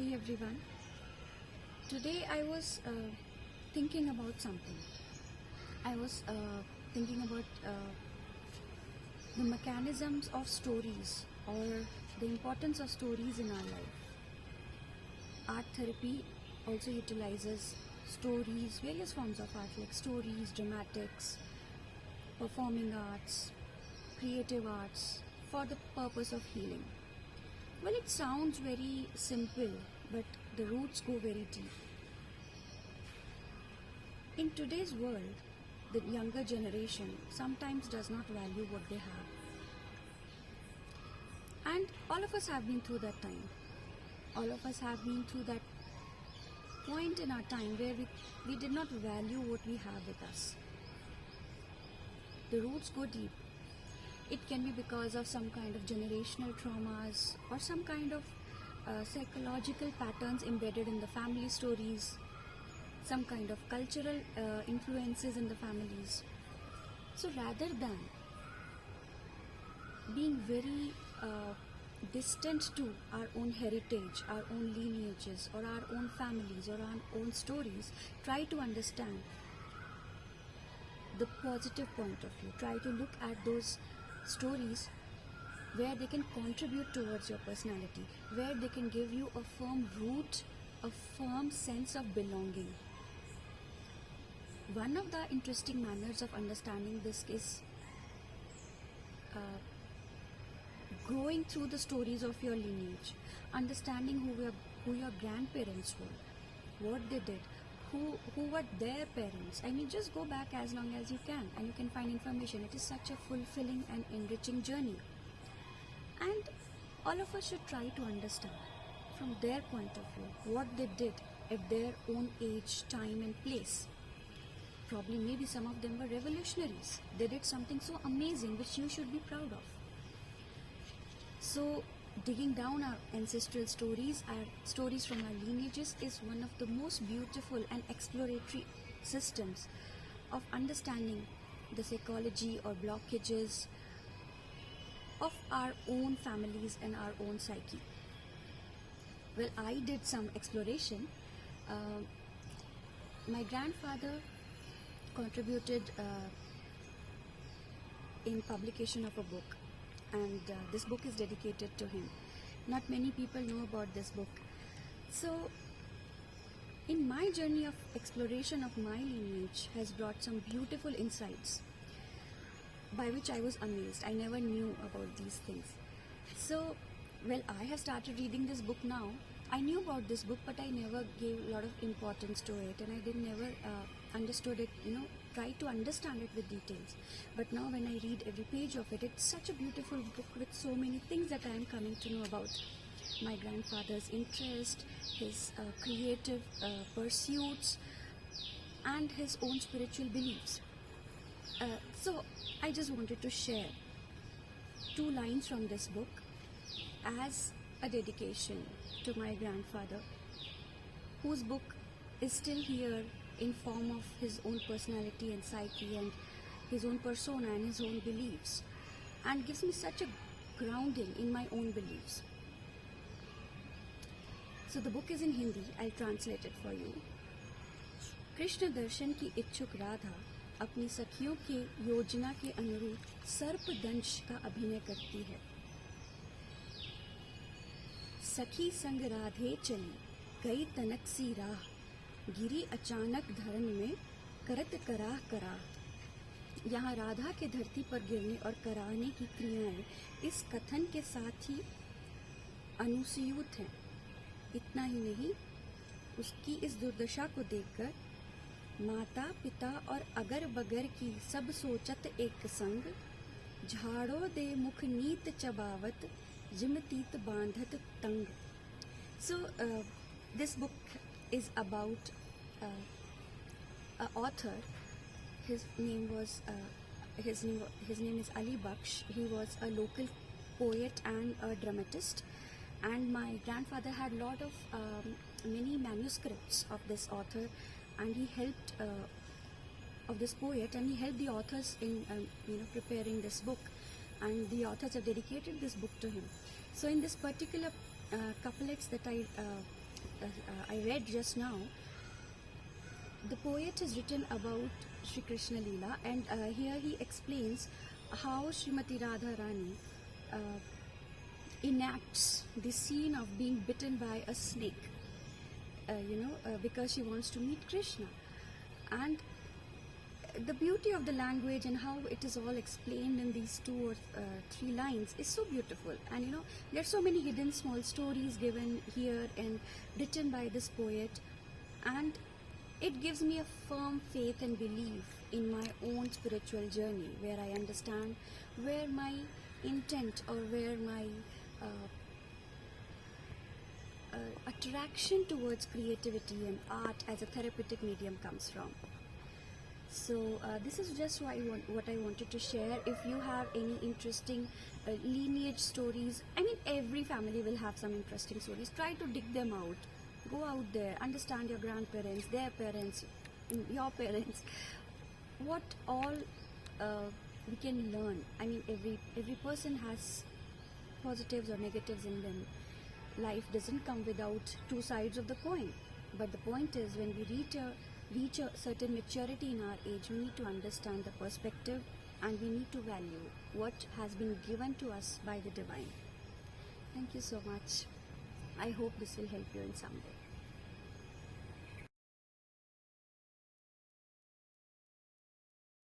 Hi everyone. Today I was thinking about something. I was thinking about the mechanisms of stories or the importance of stories in our life. Art therapy also utilizes stories, various forms of art like stories, dramatics, performing arts, creative arts for the purpose of healing. Well, it sounds very simple, but the roots go very deep. In today's world, the younger generation sometimes does not value what they have. And all of us have been through that time. All of us have been through that point in our time where we did not value what we have with us. The roots go deep. It can be because of some kind of generational traumas or some kind of psychological patterns embedded in the family stories, some kind of cultural influences in the families. So rather than being very distant to our own heritage, our own lineages, or our own families, or our own stories, try to understand the positive point of view. Try to look at those stories where they can contribute towards your personality, where they can give you a firm root, a firm sense of belonging. One of the interesting manners of understanding this is going through the stories of your lineage, understanding who your grandparents were, what they did, who were their parents. I mean, just go back as long as you can and you can find information. It is such a fulfilling and enriching journey. And all of us should try to understand from their point of view what they did at their own age, time and place. Probably maybe some of them were revolutionaries. They did something so amazing which you should be proud of. So digging down our ancestral stories, our stories from our lineages, is one of the most beautiful and exploratory systems of understanding the psychology or blockages of our own families and our own psyche. Well, I did some exploration. My grandfather contributed in publication of a book, and this book is dedicated to him. Not many people know about this book. So in my journey of exploration of my lineage has brought some beautiful insights by which I was amazed. I never knew about these things. So, well, I have started reading this book now. I knew about this book, but I never gave a lot of importance to it, and I never understood it, try to understand it with details. But now when I read every page of it, it's such a beautiful book with so many things that I am coming to know about my grandfather's interest, his creative pursuits, and his own spiritual beliefs. So I just wanted to share 2 lines from this book as a dedication to my grandfather, whose book is still here in form of his own personality and psyche and his own persona and his own beliefs, and gives me such a grounding in my own beliefs. So the book is in Hindi. I'll translate it for you. Krishna दर्शन की इच्छुक राधा अपनी सखियों के योजना के अनुरूप सर्पदंश का अभिनय करती है। सखी संग राधे चली गई तनक सी राह, गिरी अचानक धरन में करत कराह कराह। यहाँ राधा के धरती पर गिरने और कराहने की क्रियाएं इस कथन के साथ ही अनुस्यूत हैं। इतना ही नहीं, उसकी इस दुर्दशा को देखकर माता पिता और अगर बगर की सब सोचत एक संग, झाड़ो दे मुख नीत चबावत जिमतीत बांधत तंग. So this book is about an author. His name is Ali Baksh. He was a local poet and a dramatist, and my grandfather had lot of many manuscripts of this author, and he helped of this poet, and he helped the authors in preparing this book, and the authors have dedicated this book to him. So in this particular couplets that I I read just now, the poet has written about Sri Krishna Leela, and here he explains how Srimati Radharani enacts the scene of being bitten by a snake, because she wants to meet Krishna. And the beauty of the language and how it is all explained in these 2 or 3 lines is so beautiful. And there are so many hidden small stories given here and written by this poet, and it gives me a firm faith and belief in my own spiritual journey, where I understand where my intent or where my attraction towards creativity and art as a therapeutic medium comes from. So this is just what I wanted to share. If you have any interesting lineage stories, I mean, every family will have some interesting stories. Try to dig them out. Go out there, understand your grandparents, their parents, your parents. What all we can learn. I mean, every person has positives or negatives in them. Life doesn't come without 2 sides of the coin. But the point is, when we reach a certain maturity in our age, we need to understand the perspective, and we need to value what has been given to us by the divine. Thank you so much. I hope this will help you in some way.